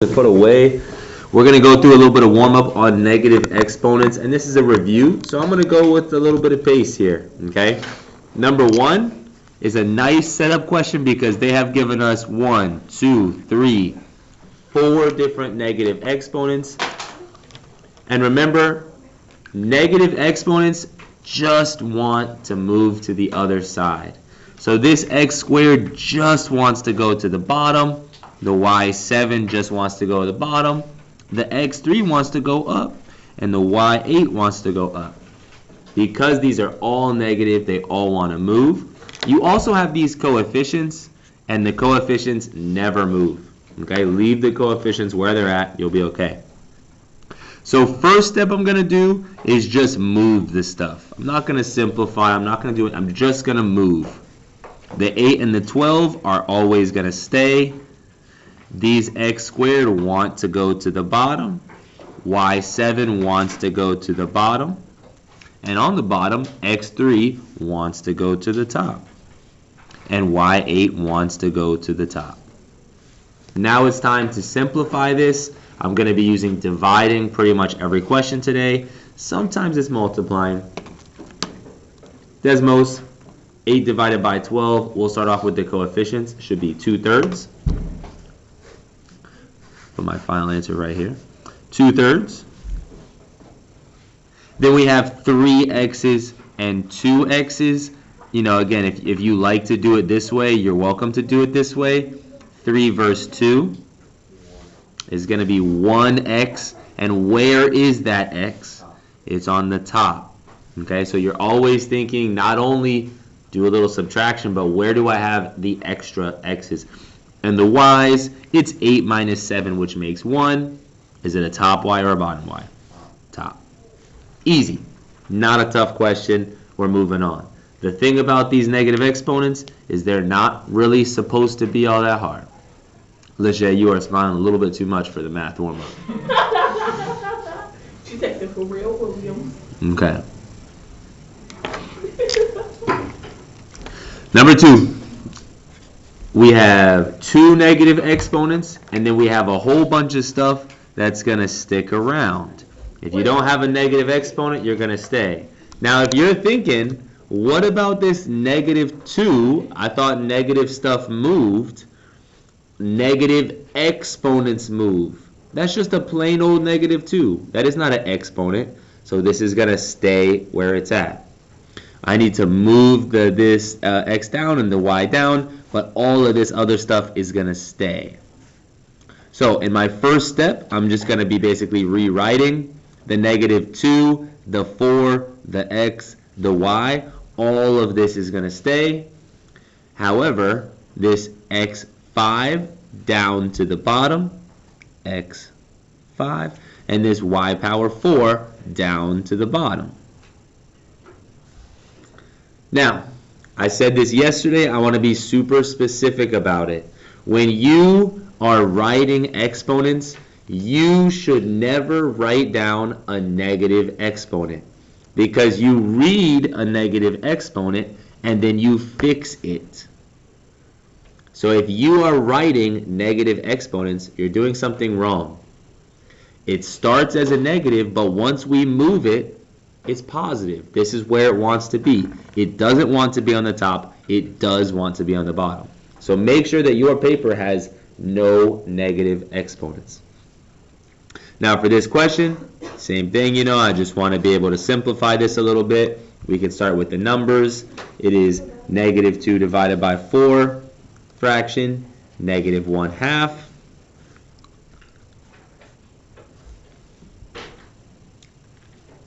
Put away. We're going to go through a little bit of warm-up on negative exponents, and this is a review, so I'm going to go with a little bit of pace here, okay? Number one is a nice setup question because they have given us 1, 2, 3, 4 different negative exponents. And remember, negative exponents just want to move to the other side. So this x squared just wants to go to the bottom. The y7 just wants to go to the bottom. The x3 wants to go up. And the y8 wants to go up. Because these are all negative, they all want to move. You also have these coefficients, and the coefficients never move. Okay, leave the coefficients where they're at, you'll be okay. So first step I'm going to do is just move this stuff. I'm not going to simplify, I'm not going to do it, I'm just going to move. The 8 and the 12 are always going to stay. These x squared want to go to the bottom. y7 wants to go to the bottom. And on the bottom, x3 wants to go to the top. And y8 wants to go to the top. Now it's time to simplify this. I'm going to be using dividing pretty much every question today. Sometimes it's multiplying. Desmos, 8 divided by 12. We'll start off with the coefficients. Should be 2/3. Put my final answer right here. 2/3. Then we have 3 x's and 2 x's. You know, again, if you like to do it this way, you're welcome to do it this way. 3 verse 2 is going to be 1x. And where is that x? It's on the top. Okay, so you're always thinking not only do a little subtraction, but where do I have the extra x's? And the y's, it's 8 minus 7, which makes 1. Is it a top y or a bottom y? Top. Easy. Not a tough question. We're moving on. The thing about these negative exponents is they're not really supposed to be all that hard. Lisha, you are smiling a little bit too much for the math warm-up. She takes it for real, William. Okay. Number 2. We have 2 negative exponents, and then we have a whole bunch of stuff that's going to stick around. If you don't have a negative exponent, you're going to stay. Now, if you're thinking, what about this negative 2? I thought negative stuff moved. Negative exponents move. That's just a plain old negative 2. That is not an exponent, so this is going to stay where it's at. I need to move this x down and the y down, but all of this other stuff is going to stay. So in my first step, I'm just going to be basically rewriting the negative 2, the 4, the x, the y. All of this is going to stay. However, this x5 down to the bottom, x5, and this y power 4 down to the bottom. Now, I said this yesterday, I want to be super specific about it. When you are writing exponents, you should never write down a negative exponent because you read a negative exponent and then you fix it. So if you are writing negative exponents, you're doing something wrong. It starts as a negative, but once we move it, it's positive. This is where it wants to be. It doesn't want to be on the top. It does want to be on the bottom. So make sure that your paper has no negative exponents. Now for this question, same thing, you know, I just want to be able to simplify this a little bit. We can start with the numbers. It is negative 2 divided by 4 fraction, negative 1/2.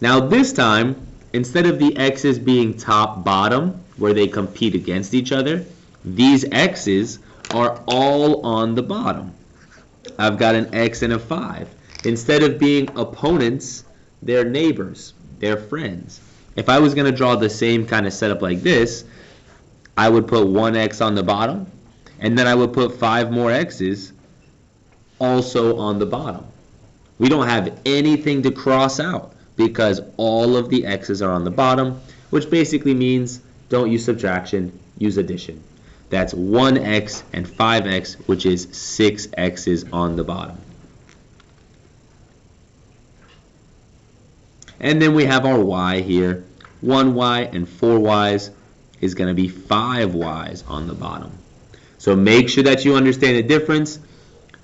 Now this time, instead of the x's being top bottom, where they compete against each other, these x's are all on the bottom. I've got an x and a 5. Instead of being opponents, they're neighbors, they're friends. If I was going to draw the same kind of setup like this, I would put 1x on the bottom, and then I would put 5 more x's also on the bottom. We don't have anything to cross out because all of the x's are on the bottom, which basically means don't use subtraction, use addition. That's 1x and 5x, which is 6 x's on the bottom. And then we have our y here. 1y and 4y's is going to be 5y's on the bottom. So make sure that you understand the difference.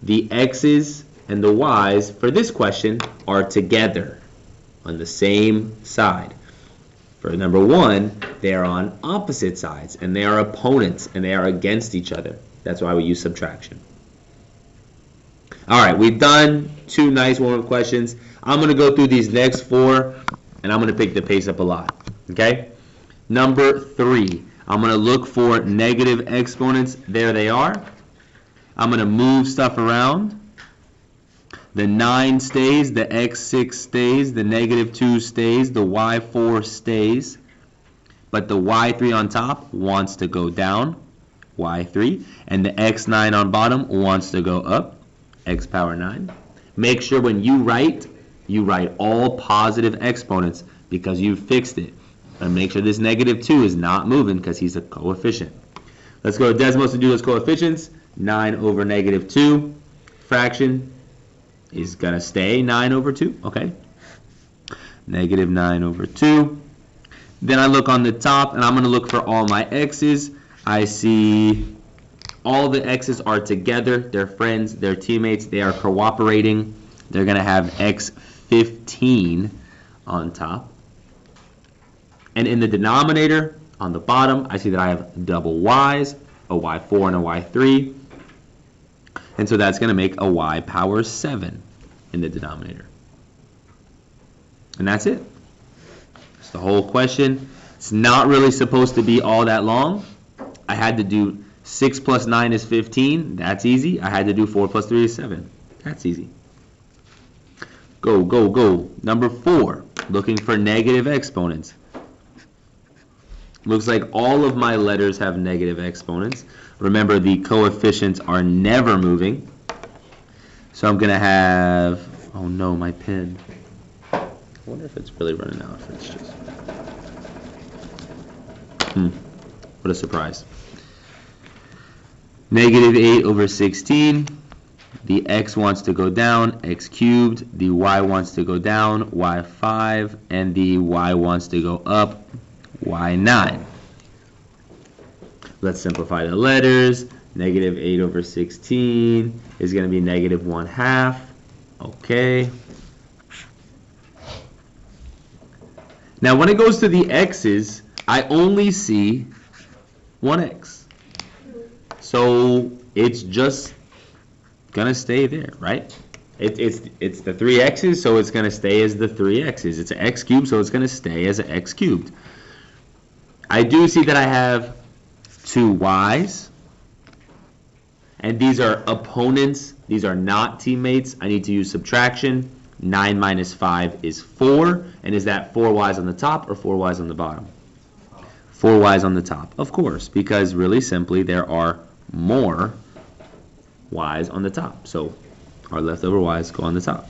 The x's and the y's for this question are together on the same side. For number 1, they are on opposite sides, and they are opponents, and they are against each other. That's why we use subtraction. All right, we've done 2 nice warm-up questions. I'm going to go through these next 4, and I'm going to pick the pace up a lot. Okay? Number 3, I'm going to look for negative exponents. There they are. I'm going to move stuff around. The 9 stays, the x6 stays, the negative 2 stays, the y4 stays, but the y3 on top wants to go down, y3, and the x9 on bottom wants to go up, x power 9. Make sure when you write all positive exponents because you fixed it. And make sure this negative 2 is not moving because he's a coefficient. Let's go to Desmos to do those coefficients. 9 over negative 2, fraction is going to stay 9 over 2, okay? Negative 9 over 2. Then I look on the top, and I'm going to look for all my x's. I see all the x's are together. They're friends. They're teammates. They are cooperating. They're going to have x15 on top. And in the denominator, on the bottom, I see that I have double y's, a y4 and a y3. And so that's going to make a y power 7 in the denominator. And that's it. That's the whole question. It's not really supposed to be all that long. I had to do 6 plus 9 is 15. That's easy. I had to do 4 plus 3 is 7. That's easy. Go, go, go. Number 4, looking for negative exponents. Looks like all of my letters have negative exponents. Remember, the coefficients are never moving. So I'm going to have, oh no, my pen. I wonder if it's really running out. If it's just, what a surprise. Negative 8 over 16. The x wants to go down, x cubed. The y wants to go down, y5. And the y wants to go up, y9. Let's simplify the letters. Negative 8 over 16 is going to be negative 1/2. Okay. Now when it goes to the x's, I only see 1x. So it's just going to stay there, right? It's the 3 x's, so it's going to stay as the 3 x's. It's an x cubed, so it's going to stay as an x cubed. I do see that I have 2 y's, and these are opponents. These are not teammates. I need to use subtraction. 9 minus 5 is 4, and is that 4 y's on the top or 4 y's on the bottom? 4 y's on the top, of course, because really simply there are more y's on the top. So our leftover y's go on the top.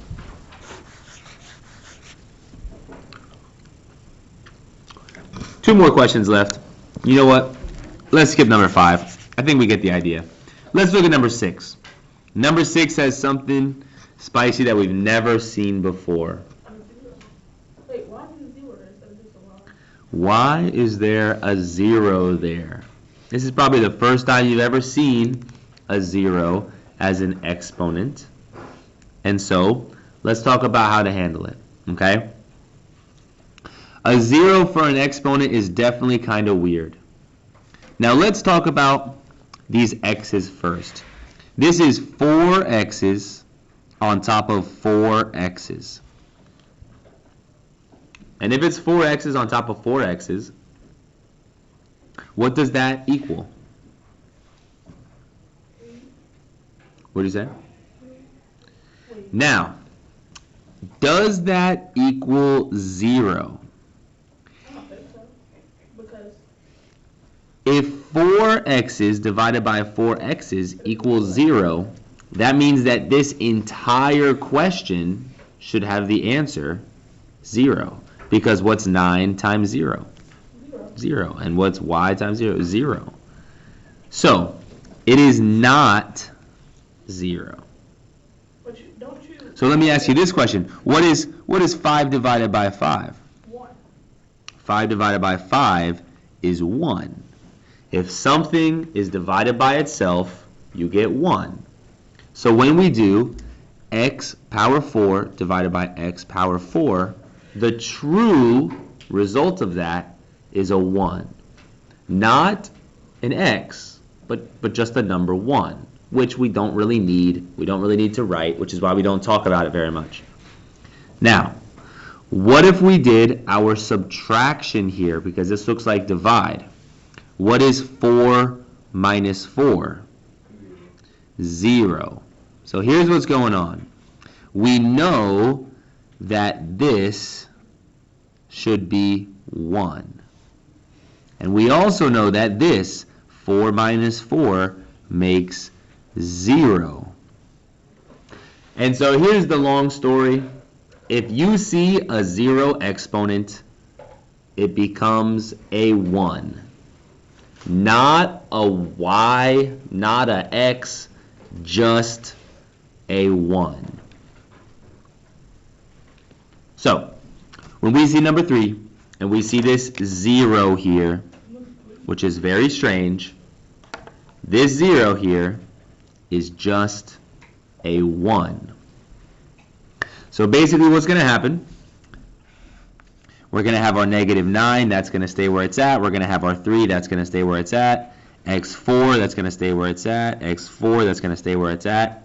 Two more questions left. You know what? Let's skip number 5. I think we get the idea. Let's look at number 6. Number 6 has something spicy that we've never seen before. Wait, why is it 0 instead of just a y? Why is there a 0 there? This is probably the first time you've ever seen a 0 as an exponent. And so, let's talk about how to handle it, okay? A 0 for an exponent is definitely kind of weird. Now let's talk about these x's first. This is 4 x's on top of 4 x's. And if it's 4 x's on top of 4 x's, what does that equal? What do you say? Now, does that equal 0? I don't think so. Because If 4 x's divided by 4 x's equals 0, that means that this entire question should have the answer 0. Because what's 9 times 0? 0. And what's y times 0? 0. So, it is not 0. but you don't don't you? So let me ask you this question. What is 5 divided by 5? 1. 5 divided by 5 is 1. If something is divided by itself, you get 1. So when we do x power 4 divided by x power 4, the true result of that is a 1. Not an x, but just the number 1, which we don't really need. We don't really need to write, which is why we don't talk about it very much. Now, what if we did our subtraction here, because this looks like divide? What is 4 minus 4? 0. So here's what's going on. We know that this should be 1. And we also know that this, 4 minus 4, makes 0. And so here's the long story. If you see a 0 exponent, it becomes a 1. Not a y, not a x, just a 1. So, when we see number 3, and we see this 0 here, which is very strange, this 0 here is just a 1. So basically what's going to happen, we're going to have our negative 9, that's going to stay where it's at. We're going to have our 3, that's going to stay where it's at. x4, that's going to stay where it's at. x4, that's going to stay where it's at.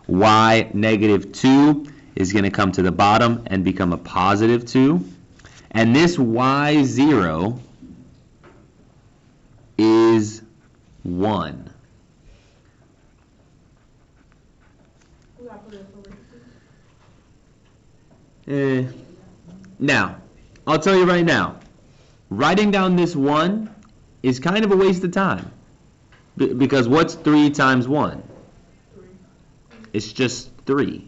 Y, negative 2, is going to come to the bottom and become a positive 2. And this y0 is 1. Now, I'll tell you right now, writing down this 1 is kind of a waste of time. Because what's 3 times 1? 3. It's just 3.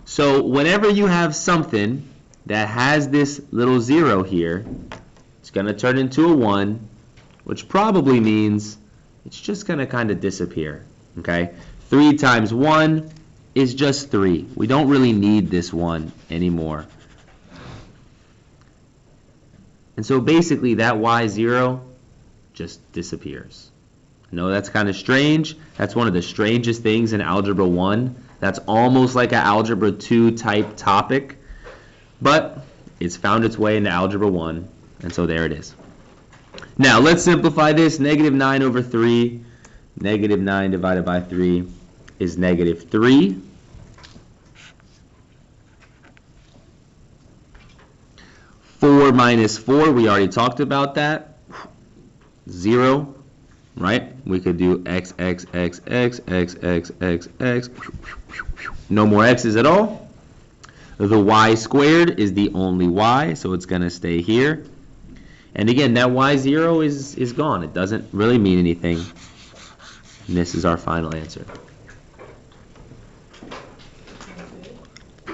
So whenever you have something that has this little 0 here, it's going to turn into a 1, which probably means it's just going to kind of disappear. Okay? 3 times 1 is just 3. We don't really need this 1 anymore. And so basically that y0 just disappears. I know that's kind of strange. That's one of the strangest things in Algebra 1. That's almost like an Algebra 2 type topic. But it's found its way into Algebra 1, and so there it is. Now let's simplify this. Negative 9 over 3. Negative 9 divided by 3 is negative 3. 4 minus 4, we already talked about that. 0, right? We could do x, x, x, x, x, x, x, x. No more x's at all. The y squared is the only y, so it's going to stay here. And again, that y0 is gone. It doesn't really mean anything. And this is our final answer.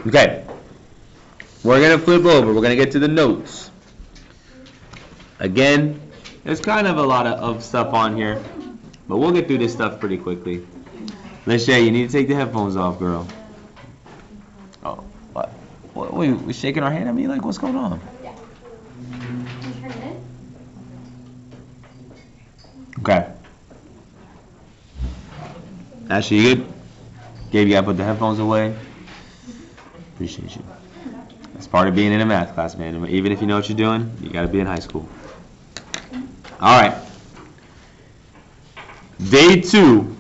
Okay. We're going to flip over. We're going to get to the notes. Again, there's kind of a lot of stuff on here, but we'll get through this stuff pretty quickly. Lachey, you need to take the headphones off, girl. Oh, what? We shaking our hand at me? Like, what's going on? Yeah. Turn it in. Okay. Ashley, you good? Gabe, you got to put the headphones away. Appreciate you. That's part of being in a math class, man. Even if you know what you're doing, you got to be in high school. All right. Day 2.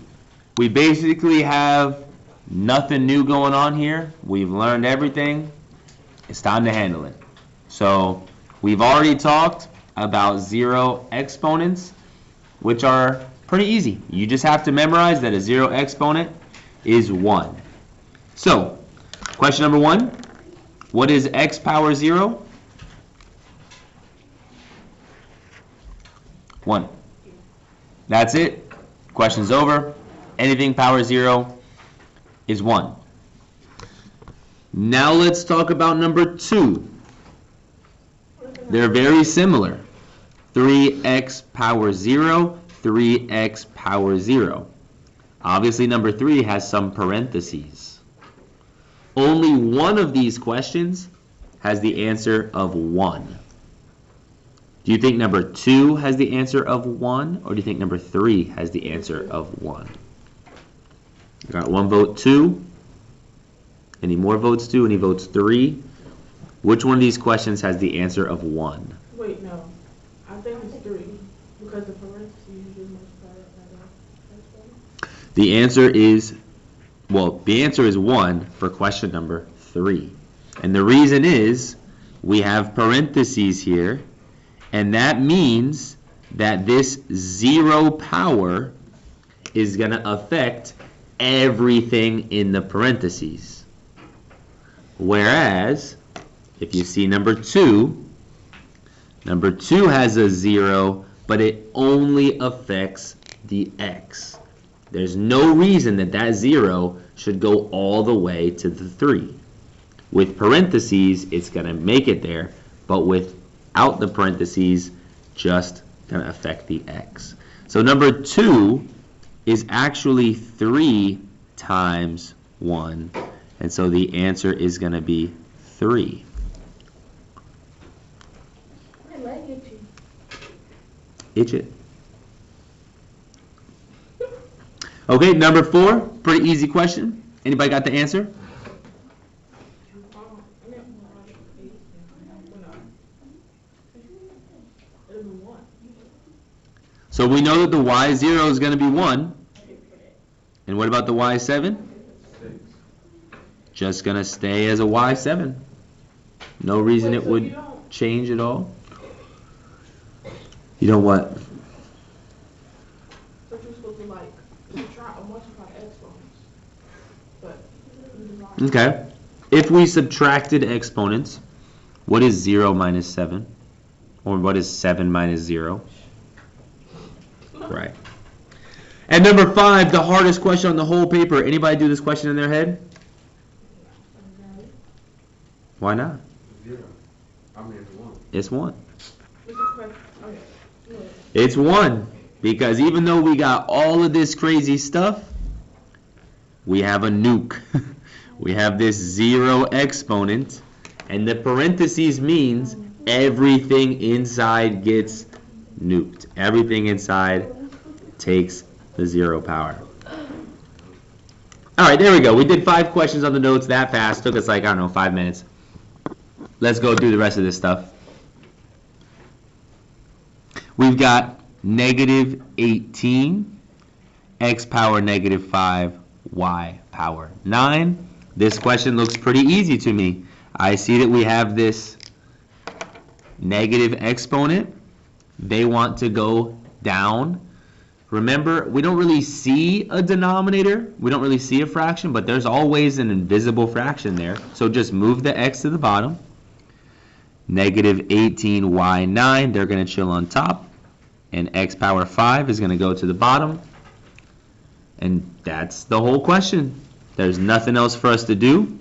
We basically have nothing new going on here. We've learned everything. It's time to handle it. So we've already talked about 0 exponents, which are pretty easy. You just have to memorize that a 0 exponent is 1. So, question number 1. What is x power 0? 1. That's it. Question's over. Anything power 0 is 1. Now let's talk about number 2. They're very similar. 3x power 0, 3x power 0. Obviously number 3 has some parentheses. only one of these questions has the answer of 1. Do you think number 2 has the answer of 1, or do you think number 3 has the answer of 1? Got 1 vote, 2. Any more votes, 2? Any votes, 3? Which one of these questions has the answer of 1? Wait, no. I think it's 3, because the parentheses usually multiply it by the exponent. The answer is, well, the answer is 1 for question number 3. And the reason is we have parentheses here, and that means that this 0 power is going to affect everything in the parentheses. Whereas, if you see number 2 has a 0, but it only affects the x. There's no reason that that 0 should go all the way to the 3. With parentheses, it's going to make it there, but without the parentheses, just going to affect the x. So number 2 is actually 3 times 1, and so the answer is going to be 3. My leg itchy. Itch it. Okay, number 4, pretty easy question. Anybody got the answer? So we know that the y0 is going to be 1. And what about the y7? Just going to stay as a y7. No reason it would change at all. You know what? So you're supposed to like subtract or multiply exponents. But Okay. If we subtracted exponents, what is 0 minus 7? Or what is 7 minus 0? Right. And number 5, the hardest question on the whole paper. Anybody do this question in their head? Why not? 0. I mean, it's 1. It's 1. okay. It's 1. Because even though we got all of this crazy stuff, we have a nuke. We have this 0 exponent, and the parentheses means everything inside gets nuked. Everything inside takes the 0 power. All right, there we go. We did 5 questions on the notes that fast. Took us like, I don't know, 5 minutes. Let's go through the rest of this stuff. We've got negative 18, x power negative 5, y power 9. This question looks pretty easy to me. I see that we have this negative exponent. They want to go down. Remember, we don't really see a denominator. We don't really see a fraction, but there's always an invisible fraction there. So just move the x to the bottom. Negative 18y9, they're going to chill on top. And x power 5 is going to go to the bottom. And that's the whole question. There's nothing else for us to do.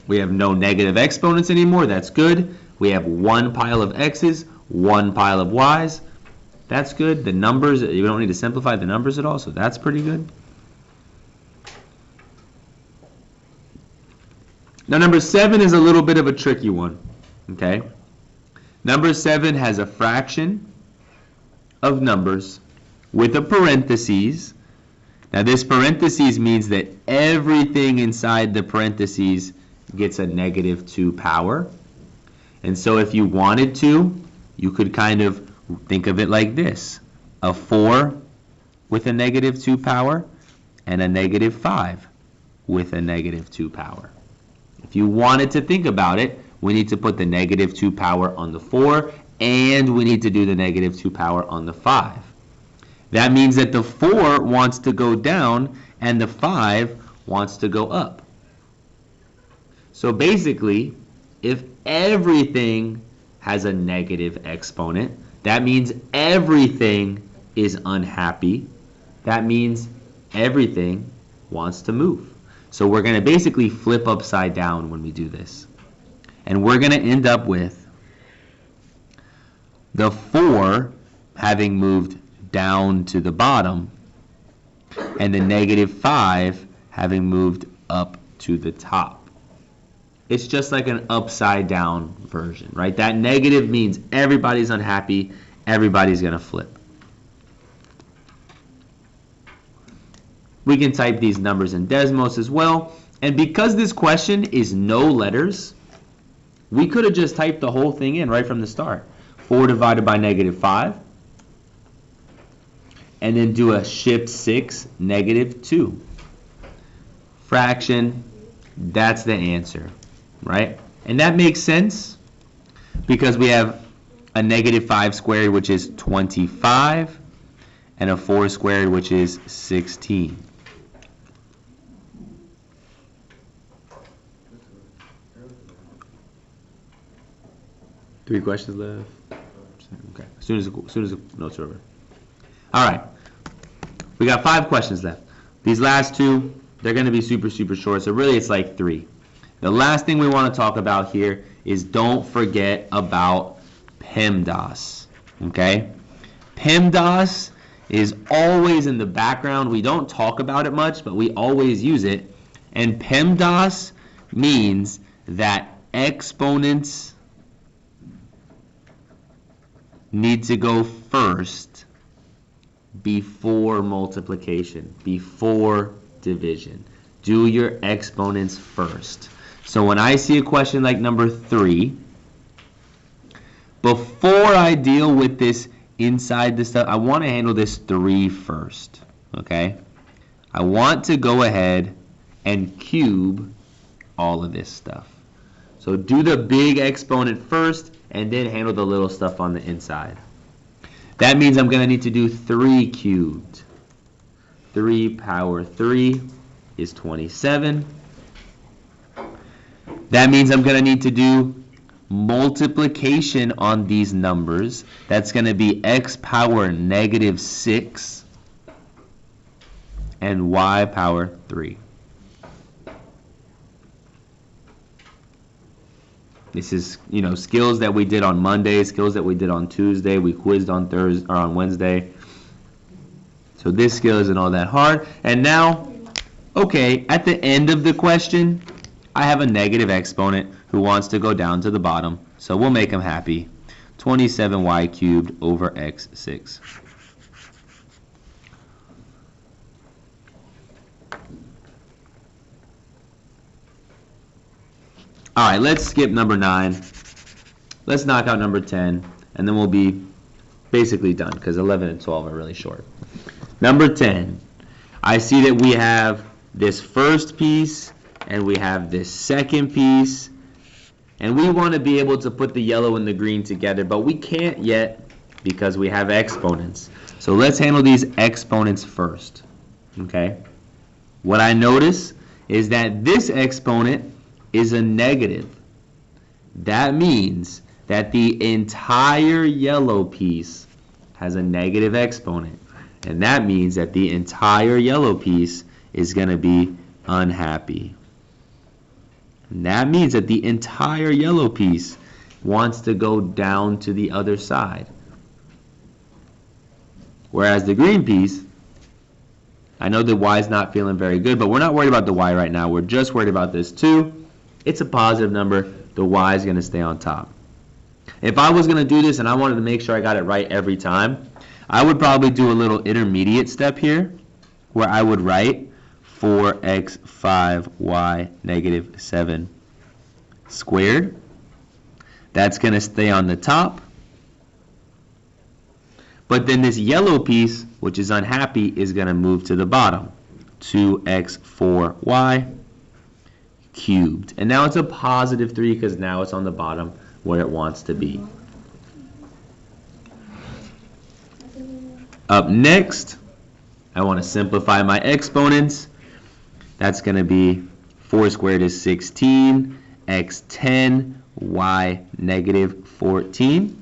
We have no negative exponents anymore. That's good. We have one pile of x's, one pile of y's. That's good. The numbers, you don't need to simplify the numbers at all, so that's pretty good. Now number 7 is a little bit of a tricky one, okay? Number 7 has a fraction of numbers with a parentheses. Now this parentheses means that everything inside the parentheses gets a negative 2 power. And so if you wanted to, you could kind of think of it like this. A 4 with a negative 2 power and a negative 5 with a negative 2 power. If you wanted to think about it, we need to put the negative 2 power on the 4 and we need to do the negative 2 power on the 5. That means that the 4 wants to go down and the 5 wants to go up. So basically, if everything has a negative exponent, that means everything is unhappy. That means everything wants to move. So we're going to basically flip upside down when we do this. And we're going to end up with the 4 having moved down to the bottom and the negative 5 having moved up to the top. It's just like an upside down version, right? That negative means everybody's unhappy, everybody's going to flip. We can type these numbers in Desmos as well. And because this question is no letters, we could have just typed the whole thing in right from the start. 4 divided by -5. And then do a shift 6, -2. Fraction, that's the answer, right? And that makes sense because we have a -5 squared, which is 25, and a 4 squared, which is 16. Three questions left. Okay. As soon as the notes are over. All right. We got 5 questions left. These last 2, they're going to be super short. So really, it's like 3. The last thing we want to talk about here is don't forget about PEMDAS. Okay. PEMDAS is always in the background. We don't talk about it much, but we always use it. And PEMDAS means that exponents need to go first before multiplication, before division. Do your exponents first. So when I see a question like number 3, before I deal with this inside this stuff, I want to handle this 3 first, okay? I want to go ahead and cube all of this stuff. So do the big exponent first and then handle the little stuff on the inside. That means I'm going to need to do 3 cubed. 3 power 3 is 27. That means I'm going to need to do multiplication on these numbers. That's going to be x power -6 and y power 3. This is, skills that we did on Monday, skills that we did on Tuesday, we quizzed on Thursday or on Wednesday. So this skill isn't all that hard. And now, okay, at the end of the question, I have a negative exponent who wants to go down to the bottom. So we'll make him happy. 27y cubed over x6. All right, let's skip number 9. Let's knock out number 10, and then we'll be basically done because 11 and 12 are really short. Number 10, I see that we have this first piece and we have this second piece, and we want to be able to put the yellow and the green together, but we can't yet because we have exponents. So let's handle these exponents first, okay? What I notice is that this exponent is a negative. That means that the entire yellow piece has a negative exponent. And that means that the entire yellow piece is going to be unhappy. And that means that the entire yellow piece wants to go down to the other side. Whereas the green piece, I know the y is not feeling very good, but we're not worried about the y right now. We're just worried about this 2. It's a positive number. The y is going to stay on top. If I was going to do this and I wanted to make sure I got it right every time, I would probably do a little intermediate step here where I would write 4x 5y -7 squared. That's going to stay on the top. But then this yellow piece, which is unhappy, is going to move to the bottom. 2x 4y cubed. And now it's a positive 3 because now it's on the bottom where it wants to be. Up next, I want to simplify my exponents. That's going to be 4 squared is 16, x 10, y -14.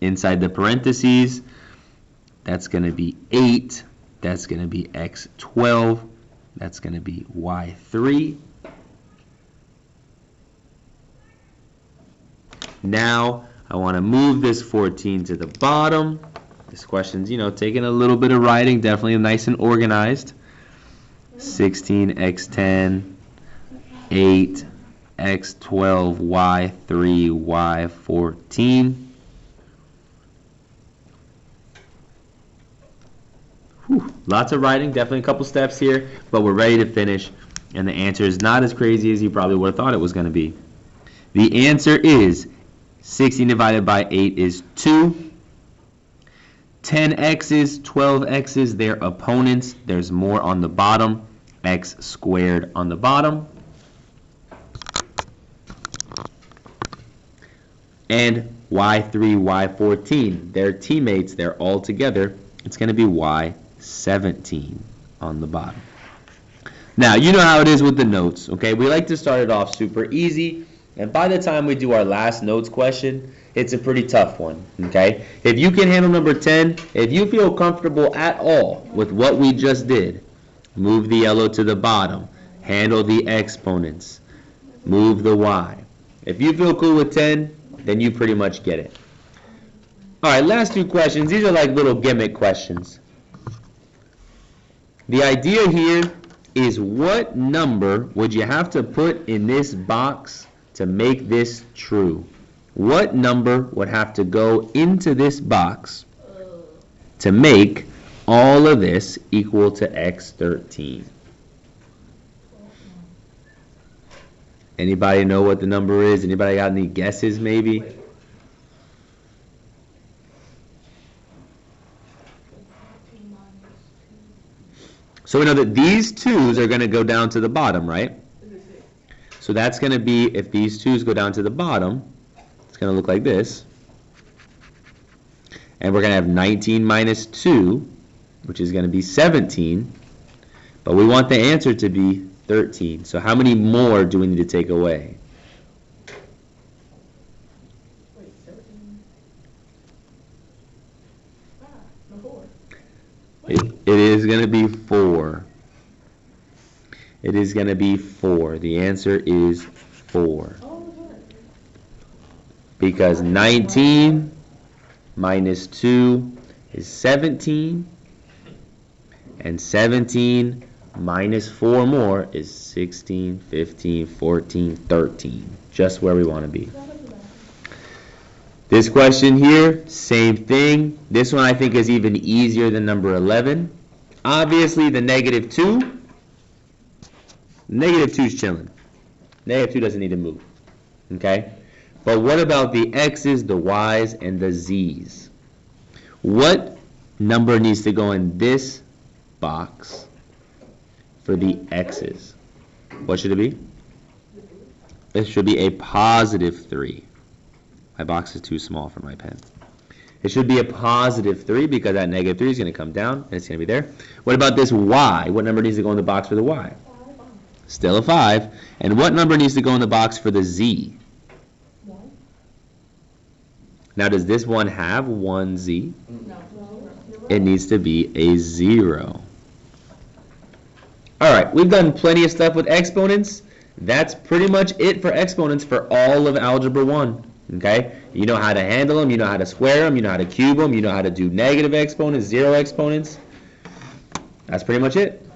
Inside the parentheses, that's going to be 8, that's going to be x 12, that's going to be y 3. Now I want to move this 14 to the bottom. This question's, taking a little bit of writing, definitely nice and organized. 16x10, 8, x12, y3, y14. Whew, lots of writing, definitely a couple steps here, but we're ready to finish, and the answer is not as crazy as you probably would have thought it was going to be. The answer is 16 divided by 8 is 2. 10x's, 12x's, they're opponents. There's more on the bottom. X squared on the bottom. And y3, y14, they're teammates. They're all together. It's going to be y17 on the bottom. Now, you know how it is with the notes, okay? We like to start it off super easy, and by the time we do our last notes question, it's a pretty tough one, okay? If you can handle number 10, if you feel comfortable at all with what we just did, move the yellow to the bottom, handle the exponents, move the y. If you feel cool with 10, then you pretty much get it. All right, last two questions. These are like little gimmick questions. The idea here is what number would you have to put in this box to make this true? What number would have to go into this box to make all of this equal to x13? Anybody know what the number is? Anybody got any guesses maybe? So we know that these 2's are going to go down to the bottom, right? So that's going to be, if these 2's go down to the bottom, it's going to look like this. And we're going to have 19 minus 2, which is going to be 17. But we want the answer to be 13. So how many more do we need to take away? Wait, 13. 5. No, 4. It is going to be 4. It is going to be 4. The answer is 4. Because 19 minus 2 is 17. And 17 minus 4 more is 16, 15, 14, 13. Just where we want to be. This question here, same thing. This one I think is even easier than number 11. Obviously the negative 2. Negative 2 is chilling. Negative 2 doesn't need to move. Okay? But what about the x's, the y's, and the z's? What number needs to go in this box for the x's? What should it be? It should be a positive 3. My box is too small for my pen. It should be a positive 3 because that negative 3 is going to come down and it's going to be there. What about this y? What number needs to go in the box for the y? Still a 5. And what number needs to go in the box for the z? 1. Now, does this one have 1z? No. It needs to be a 0. All right, we've done plenty of stuff with exponents. That's pretty much it for exponents for all of Algebra 1. Okay? You know how to handle them, you know how to square them, you know how to cube them, you know how to do negative exponents, zero exponents. That's pretty much it.